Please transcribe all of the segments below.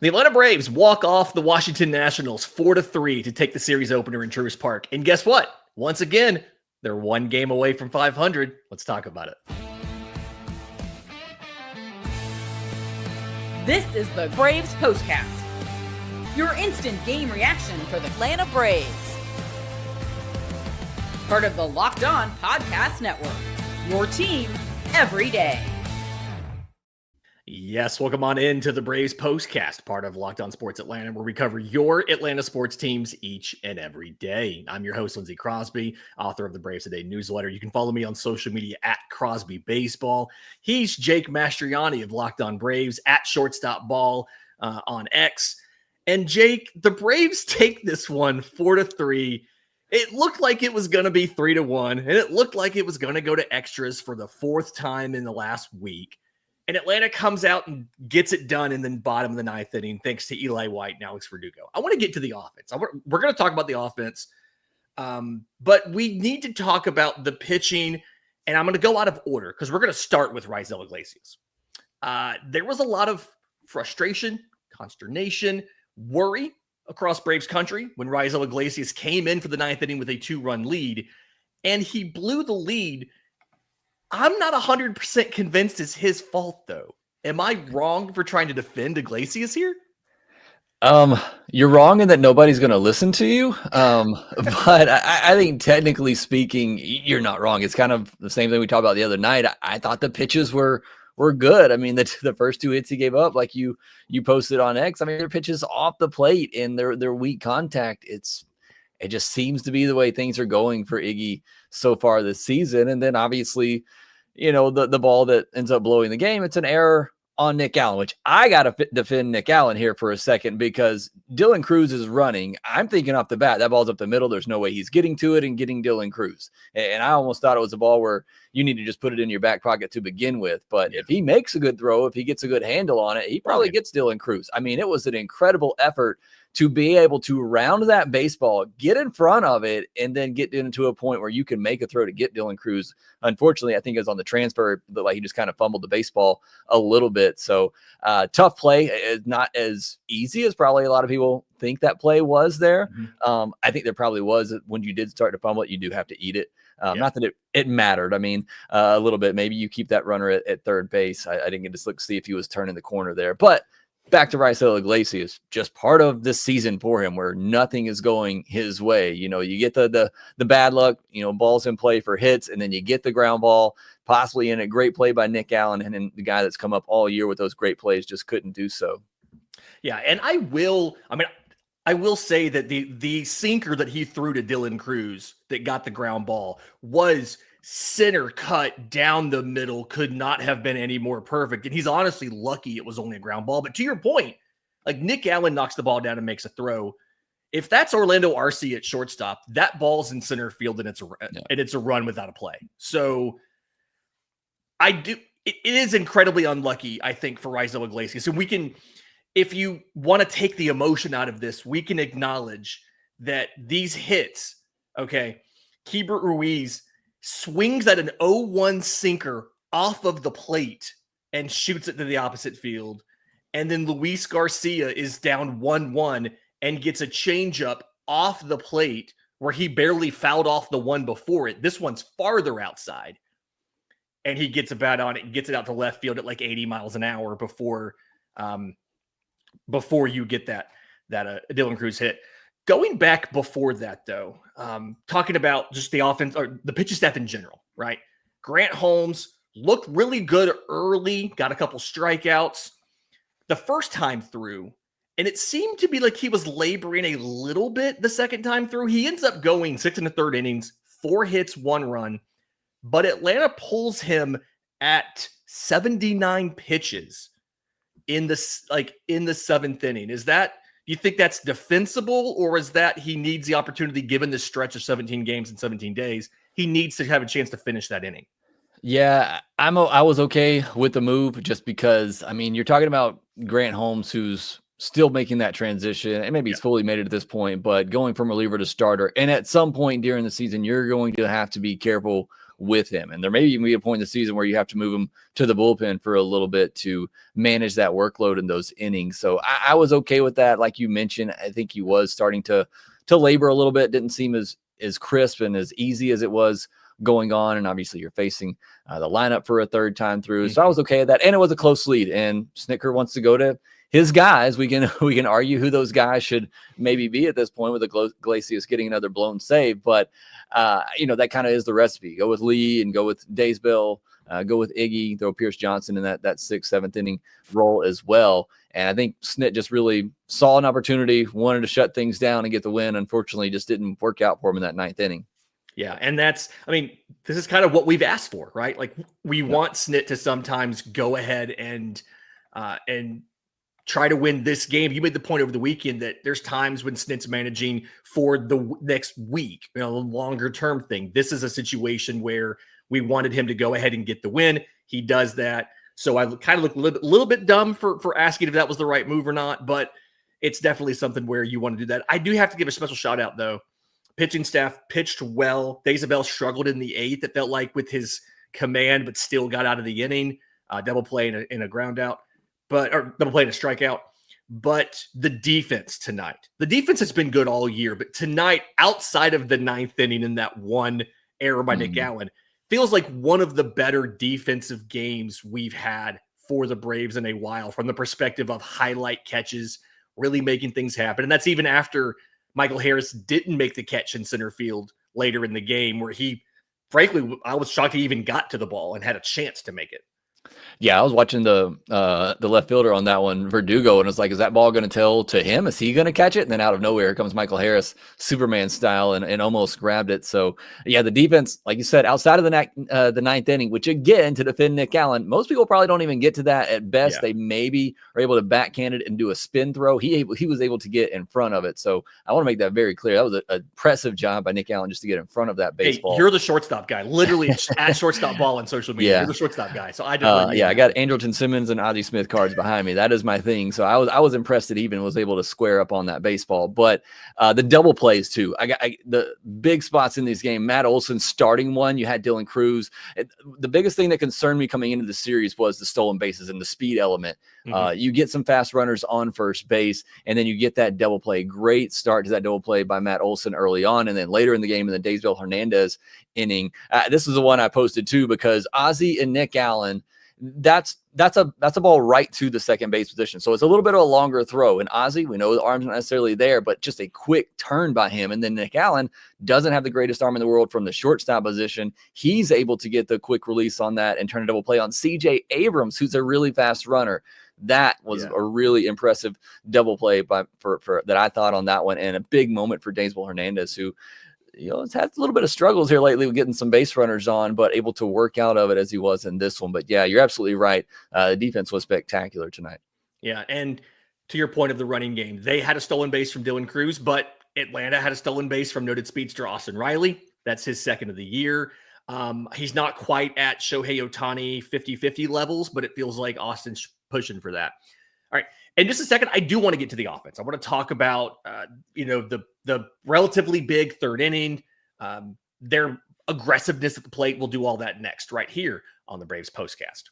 The Atlanta Braves walk off the Washington Nationals 4-3 to take the series opener in Truist Park. And guess what? Once again, they're one game away from 500. Let's talk about it. This is the Braves Postcast, your instant game reaction for the Atlanta Braves. Part of the Locked On Podcast Network, your team every day. Yes, welcome on into the Braves Postcast, part of Locked On Sports Atlanta, where we cover your Atlanta sports teams each and every day. I'm your host, Lindsay Crosby, author of the Braves Today newsletter. You can follow me on social media at Crosby Baseball. He's Jake Mastroianni of Locked On Braves at Shortstop Ball on X. And Jake, the Braves take this one 4-3. It looked like it was going to be 3-1, and it looked like it was going to go to extras for the fourth time in the last week. And Atlanta comes out and gets it done in the bottom of the ninth inning, thanks to Eli White and Alex Verdugo. I want to get to the offense. We're going to talk about the offense, but we need to talk about the pitching, and I'm going to go out of order because we're going to start with Raisel Glacius. There was a lot of frustration, consternation, worry across Braves country when Raisel Glacius came in for the ninth inning with a 2-run lead, and he blew the lead. I'm not 100% convinced it's his fault, though. Am I wrong for trying to defend Glacius here? You're wrong in that nobody's going to listen to you. But I think technically speaking, you're not wrong. It's kind of the same thing we talked about the other night. I thought the pitches were good. I mean, the first two hits he gave up, like you posted on X, I mean, they're pitches off the plate and they're weak contact. It just seems to be the way things are going for Iggy so far this season. And then obviously, you know, the ball that ends up blowing the game, it's an error on Nick Allen, which I got to defend Nick Allen here for a second because Dylan Cruz is running. I'm thinking off the bat, that ball's up the middle. There's no way he's getting to it and getting Dylan Cruz. And I almost thought it was a ball where you need to just put it in your back pocket to begin with. But if he makes a good throw, if he gets a good handle on it, he probably gets Dylan Cruz. I mean, it was an incredible effort to be able to round that baseball, get in front of it, and then get into a point where you can make a throw to get Dylan Cruz. Unfortunately, I think it was on the transfer, but like he just kind of fumbled the baseball a little bit. So tough play. It's not as easy as probably a lot of people think that play was there. Mm-hmm. I think there probably was. When you did start to fumble it, you do have to eat it. Not that it mattered. I mean, a little bit. Maybe you keep that runner at third base. I didn't get to look see if he was turning the corner there. But back to Raisel Glacius, just part of this season for him where nothing is going his way. You know, you get the bad luck, you know, balls in play for hits, and then you get the ground ball, possibly in a great play by Nick Allen, and then the guy that's come up all year with those great plays just couldn't do so. Yeah, and I will say that the sinker that he threw to Dylan Cruz that got the ground ball was center cut down the middle, could not have been any more perfect. And he's honestly lucky it was only a ground ball. But to your point, like Nick Allen knocks the ball down and makes a throw. If that's Orlando Arce at shortstop, that ball's in center field and it's a run without a play. So it is incredibly unlucky, I think, for Raisel Glacius. So we can, if you want to take the emotion out of this, we can acknowledge that these hits, okay, Keibert Ruiz swings at an 0-1 sinker off of the plate and shoots it to the opposite field. And then Luis Garcia is down 1-1 and gets a changeup off the plate where he barely fouled off the one before it. This one's farther outside. And he gets a bat on it and gets it out to left field at like 80 miles an hour before you get that Dylan Cruz hit. Going back before that, though, talking about just the offense or the pitching staff in general, right? Grant Holmes looked really good early, got a couple strikeouts the first time through, and it seemed to be like he was laboring a little bit the second time through. He ends up going 6 1/3 innings, 4 hits, 1 run, but Atlanta pulls him at 79 pitches in the 7th inning. Do you think that's defensible, or is that he needs the opportunity, given this stretch of 17 games in 17 days, he needs to have a chance to finish that inning? Yeah, I was okay with the move just because, I mean, you're talking about Grant Holmes, who's still making that transition, and maybe he's fully made it at this point, but going from reliever to starter. And at some point during the season, you're going to have to be careful with him. And there may even be a point in the season where you have to move him to the bullpen for a little bit to manage that workload in those innings. So I was okay with that. Like you mentioned, I think he was starting to labor a little bit. Didn't seem as crisp and as easy as it was going on. And obviously you're facing the lineup for a third time through. So I was okay with that. And it was a close lead. And Snitker wants to go to his guys. We can argue who those guys should maybe be at this point with the Glacius getting another blown save. But, that kind of is the recipe. Go with Lee and go with Daysbell, go with Iggy, throw Pierce Johnson in that 6th, 7th inning role as well. And I think Snit just really saw an opportunity, wanted to shut things down and get the win. Unfortunately, it just didn't work out for him in that 9th inning. Yeah, and this is kind of what we've asked for, right? Like we want Snit to sometimes go ahead and try to win this game. You made the point over the weekend that there's times when Snit's managing for the next week, a longer term thing. This is a situation where we wanted him to go ahead and get the win. He does that. So I kind of look a little bit dumb for asking if that was the right move or not, but it's definitely something where you want to do that. I do have to give a special shout out though. Pitching staff pitched well. Daysbell struggled in the 8th. It felt like with his command, but still got out of the inning. Double play in a ground out, or double play in a strikeout. But the defense tonight, the defense has been good all year. But tonight, outside of the 9th inning and that one error by Nick Allen, feels like one of the better defensive games we've had for the Braves in a while, from the perspective of highlight catches, really making things happen. And that's even after Michael Harris didn't make the catch in center field later in the game, where he, frankly, I was shocked he even got to the ball and had a chance to make it. Yeah, I was watching the left fielder on that one, Verdugo, and it's like, is that ball going to tell to him? Is he going to catch it? And then out of nowhere comes Michael Harris, Superman style, and almost grabbed it. So, yeah, the defense, like you said, outside of the 9th inning, which again, to defend Nick Allen, most people probably don't even get to that. At best, They maybe are able to backhand it and do a spin throw. He was able to get in front of it. So I want to make that very clear. That was an impressive job by Nick Allen just to get in front of that baseball. Hey, you're the shortstop guy. Literally at shortstop ball on social media. Yeah. You're the shortstop guy. So I I got Andrelton Simmons and Ozzie Smith cards behind me. That is my thing. So I was impressed that even was able to square up on that baseball. But the double plays too. The big spots in this game. Matt Olson starting one. You had Dylan Cruz. The biggest thing that concerned me coming into the series was the stolen bases and the speed element. You get some fast runners on first base, and then you get that double play. Great start to that double play by Matt Olson early on, and then later in the game in the Daysbell Hernandez inning. This is the one I posted too, because Ozzie and Nick Allen, that's a ball right to the second base position. So it's a little bit of a longer throw. And Ozzie, we know the arm's not necessarily there, but just a quick turn by him. And then Nick Allen doesn't have the greatest arm in the world from the shortstop position. He's able to get the quick release on that and turn a double play on CJ Abrams, who's a really fast runner. That was a really impressive double play for that I thought on that one, and a big moment for Daysbell Hernandez, who has had a little bit of struggles here lately with getting some base runners on, but able to work out of it as he was in this one. But yeah, you're absolutely right. The defense was spectacular tonight. Yeah, and to your point of the running game, they had a stolen base from Dylan Cruz, but Atlanta had a stolen base from noted speedster Austin Riley. That's his 2nd of the year. He's not quite at Shohei Ohtani 50-50 levels, but it feels like Austin's pushing for that. All right. In just a second, I do want to get to the offense. I want to talk about, the relatively big 3rd inning, their aggressiveness at the plate. We'll do all that next, right here on the Braves Postcast.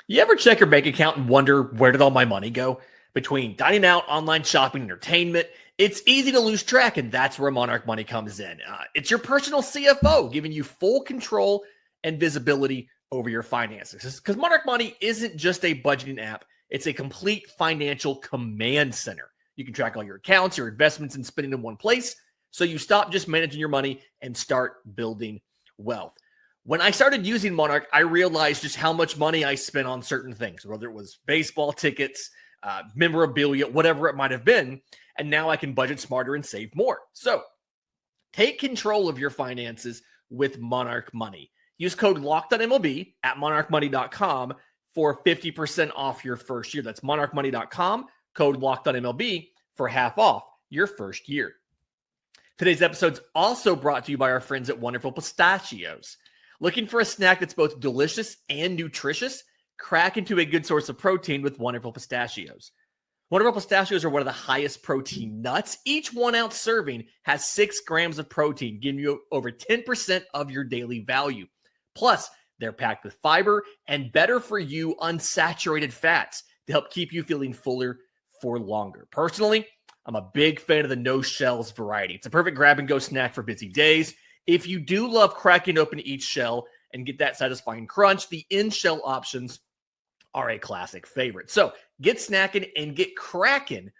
You ever check your bank account and wonder, where did all my money go? Between dining out, online shopping, entertainment, it's easy to lose track, and that's where Monarch Money comes in. It's your personal CFO, giving you full control and visibility over your finances. Because Monarch Money isn't just a budgeting app. It's a complete financial command center. You can track all your accounts, your investments, and spending in one place, so you stop just managing your money and start building wealth. When I started using Monarch, I realized just how much money I spent on certain things, whether it was baseball tickets, memorabilia, whatever it might have been. And now I can budget smarter and save more. So take control of your finances with Monarch Money. Use code LOCKEDONMLB at monarchmoney.com for 50% off your first year. That's monarchmoney.com, code LOCKEDONMLB for half off your first year. Today's episode is also brought to you by our friends at Wonderful Pistachios. Looking for a snack that's both delicious and nutritious? Crack into a good source of protein with Wonderful Pistachios. Wonderful pistachios are one of the highest protein nuts. Each 1 ounce serving has 6 grams of protein, giving you over 10% of your daily value. Plus, they're packed with fiber and better for you unsaturated fats to help keep you feeling fuller for longer. Personally, I'm a big fan of the no shells variety. It's a perfect grab and go snack for busy days. If you do love cracking open each shell and get that satisfying crunch, the in-shell options are a classic favorite. So get snacking and get cracking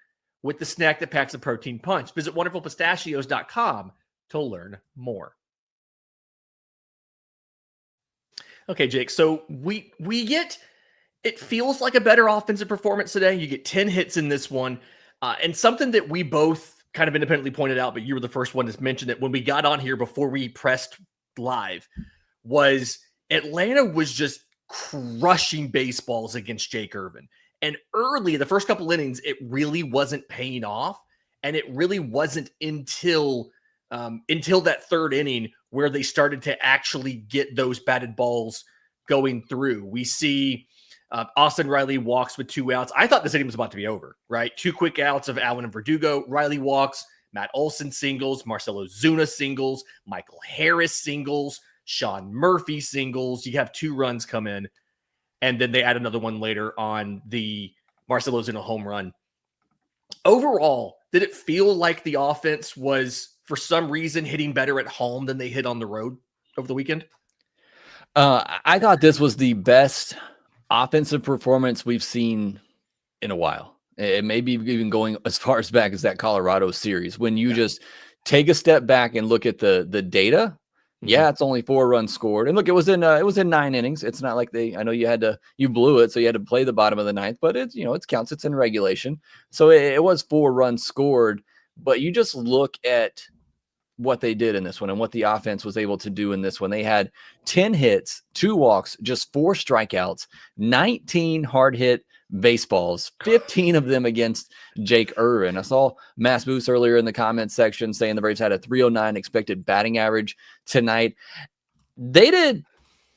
with the snack that packs a protein punch. Visit wonderfulpistachios.com to learn more. Okay, Jake, so we get, it feels like a better offensive performance today. You get 10 hits in this one. And something that we both kind of independently pointed out, but you were the first one to mention it when we got on here before we pressed live, was Atlanta was just crushing baseballs against Jake Irvin. And early, the first couple innings, it really wasn't paying off. And it really wasn't until that third inning where they started to actually get those batted balls going through. We see Austin Riley walks with 2 outs. I thought this inning was about to be over, right? 2 quick outs of Allen and Verdugo. Riley walks, Matt Olson singles, Marcell Ozuna singles, Michael Harris singles, Sean Murphy singles. You have 2 runs come in, and then they add another one later on the Marcell Ozuna home run. Overall, did it feel like the offense was, for some reason, hitting better at home than they hit on the road over the weekend? I thought this was the best offensive performance we've seen in a while. It may be even going as far as back as that Colorado series. When you just take a step back and look at the data, yeah, it's only 4 runs scored. And look, it was in 9 innings. It's not like I know you blew it, so you had to play the bottom of the ninth, but it counts. It's in regulation. So it was 4 runs scored, but you just look at what they did in this one and what the offense was able to do in this one. They had 10 hits, 2 walks, just 4 strikeouts, 19 hard hit baseballs, 15 of them against Jake Irvin. I saw Mass Moose earlier in the comments section saying the Braves had a 309 expected batting average tonight. They did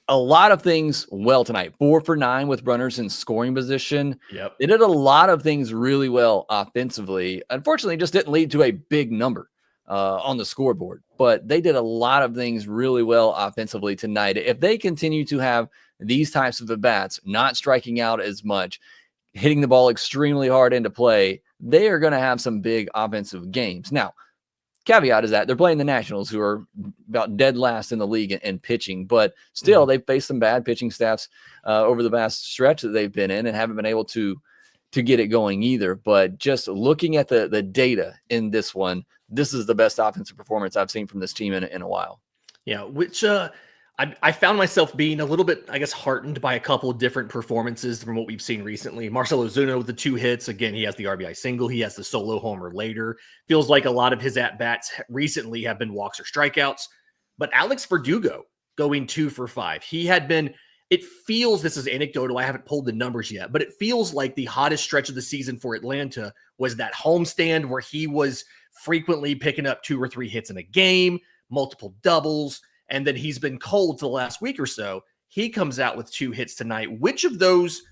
a lot of things well tonight. 4 for 9 with runners in scoring position. Yep. They did a lot of things really well offensively. Unfortunately, it just didn't lead to a big number on the scoreboard, but they did a lot of things really well offensively tonight. If they continue to have these types of at-bats, not striking out as much, hitting the ball extremely hard into play, they are going to have some big offensive games. Now, caveat is that they're playing the Nationals, who are about dead last in the league in pitching, but still they've faced some bad pitching staffs over the past stretch that they've been in and haven't been able to get it going either. But just looking at the data in this one, this is the best offensive performance I've seen from this team in a while. Yeah, which I found myself being a little bit, I guess, heartened by a couple of different performances from what we've seen recently. Marcell Ozuna with the 2 hits. Again, he has the RBI single. He has the solo homer later. Feels like a lot of his at-bats recently have been walks or strikeouts. But Alex Verdugo going 2 for 5. He had been, it feels, this is anecdotal, I haven't pulled the numbers yet, but it feels like the hottest stretch of the season for Atlanta was that homestand where he was frequently picking up 2 or 3 hits in a game, multiple doubles, and then he's been cold for the last week or so. He comes out with 2 hits tonight. Which of those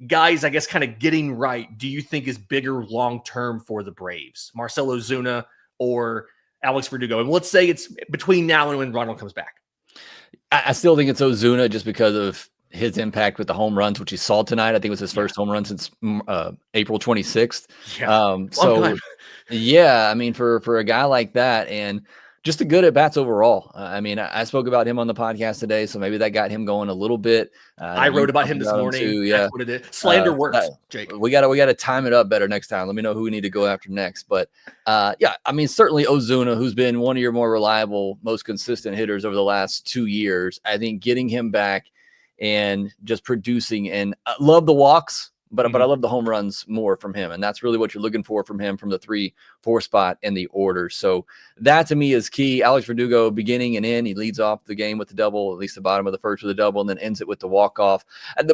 guys, I guess, kind of getting right, do you think is bigger long-term for the Braves? Marcell Ozuna or Alex Verdugo? And let's say it's between now and when Ronald comes back. I still think it's Ozuna just because of his impact with the home runs, which he saw tonight. I think it was his first home run since April 26th. Yeah, yeah, I mean, for a guy like that, and just a good at bats overall. I mean, I spoke about him on the podcast today, so maybe that got him going a little bit. I wrote about him this morning. Too, yeah, that's what it is. Slander works, Jake. We got to time it up better next time. Let me know who we need to go after next. But yeah, I mean, certainly Ozuna, who's been one of your more reliable, most consistent hitters over the last 2 years. I think getting him back and just producing, and love the walks. But I love the home runs more from him. And that's really what you're looking for from him from the 3-4 spot in the order. So that to me is key. Alex Verdugo beginning and end. He leads off the game with the double, at least the bottom of the first with the double, and then ends it with the walk-off. And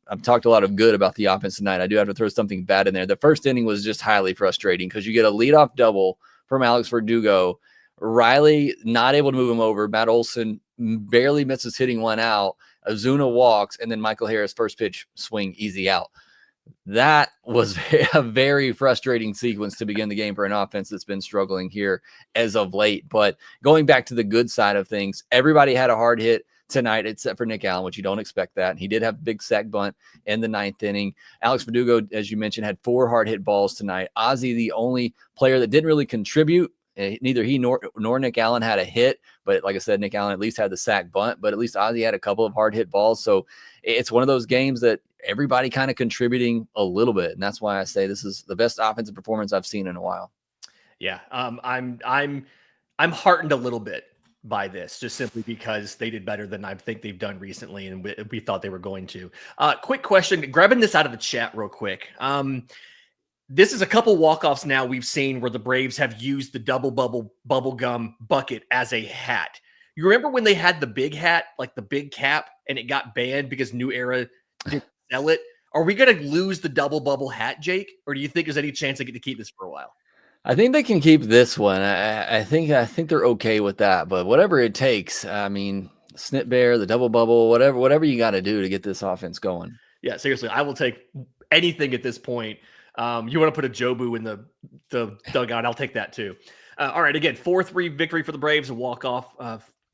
I've talked a lot of good about the offense tonight. I do have to throw something bad in there. The first inning was just highly frustrating because you get a leadoff double from Alex Verdugo. Riley not able to move him over. Matt Olson barely misses hitting 1 out. Ozuna walks, and then Michael Harris first pitch swing, easy out. That was a very frustrating sequence to begin the game for an offense that's been struggling here as of late. But going back to the good side of things, everybody had a hard hit tonight except for Nick Allen, which you don't expect that. He did have a big sack bunt in the 9th inning. Alex Verdugo, as you mentioned, had 4 hard hit balls tonight. Ozzie, the only player that didn't really contribute. Neither he nor Nick Allen had a hit, but like I said, Nick Allen at least had the sack bunt, but at least Ozzie had a couple of hard hit balls. So it's one of those games that everybody kind of contributing a little bit. And that's why I say this is the best offensive performance I've seen in a while. Yeah. I'm heartened a little bit by this, just simply because they did better than I think they've done recently, and we thought they were going to. Quick question, grabbing this out of the chat real quick. This is a couple walk-offs now we've seen where the Braves have used the double bubble gum bucket as a hat. You remember when they had the big hat, like the big cap, and it got banned because New Era didn't sell it? Are we going to lose the double bubble hat, Jake? Or do you think there's any chance they get to keep this for a while? I think they can keep this one. I think they're okay with that, but whatever it takes. I mean, snip bear, the double bubble, whatever you got to do to get this offense going. Yeah, seriously, I will take anything at this point. You want to put a Jobu in the dugout, I'll take that too. All right, again, 4-3 victory for the Braves, a walk-off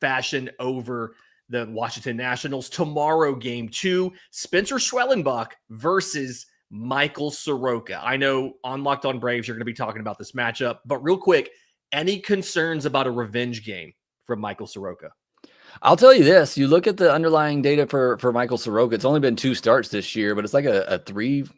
fashion over the Washington Nationals. Tomorrow, game 2, Spencer Schwellenbach versus Michael Soroka. I know on Locked On Braves, you're going to be talking about this matchup, but real quick, any concerns about a revenge game from Michael Soroka? I'll tell you this. You look at the underlying data for Michael Soroka, it's only been 2 starts this year, but it's like a 3.69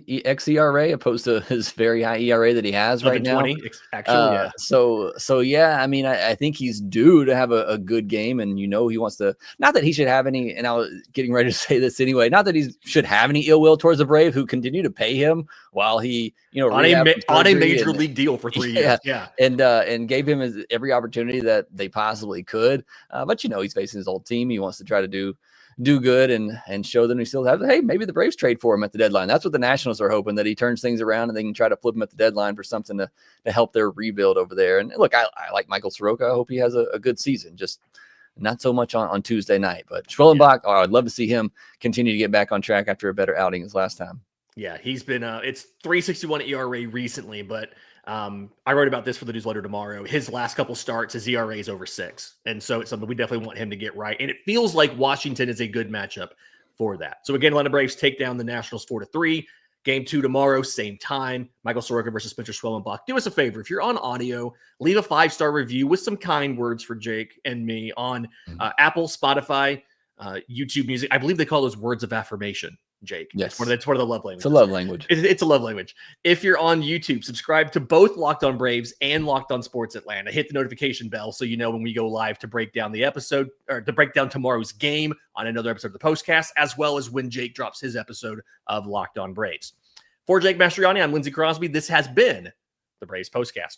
xERA opposed to his very high ERA that he has right now. Actually, yeah. So yeah, I mean, I think he's due to have a good game, and he wants to. Not that he should have any. And I was getting ready to say this anyway. Not that he should have any ill will towards the Brave, who continue to pay him while he, on a major league deal for 3 years. Yeah, and gave him every opportunity that they possibly could. But he's facing his old team. He wants to try to do good and show them he still has. Hey, maybe the Braves trade for him at the deadline. That's what the Nationals are hoping, that he turns things around and they can try to flip him at the deadline for something to help their rebuild over there. And look, I like Michael Soroka. I hope he has a good season. Just not so much on Tuesday night. But Schwellenbach, I'd love to see him continue to get back on track after a better outing as last time. Yeah, he's been it's 3.61 ERA recently, but I wrote about this for the newsletter tomorrow. His last couple starts, his ERA is over 6. And so it's something we definitely want him to get right. And it feels like Washington is a good matchup for that. So again, Atlanta Braves take down the Nationals 4-3. Game 2 tomorrow, same time. Michael Soroka versus Spencer Schwellenbach. Do us a favor. If you're on audio, leave a 5-star review with some kind words for Jake and me on Apple, Spotify, YouTube Music. I believe they call those words of affirmation, Jake. Yes. It's one of the love languages. It's a love language. It's a love language. If you're on YouTube, subscribe to both Locked On Braves and Locked On Sports Atlanta. Hit the notification bell so you know when we go live to break down the episode, or to break down tomorrow's game on another episode of the Postcast, as well as when Jake drops his episode of Locked On Braves. For Jake Mastroianni, I'm Lindsay Crosby. This has been the Braves Postcast.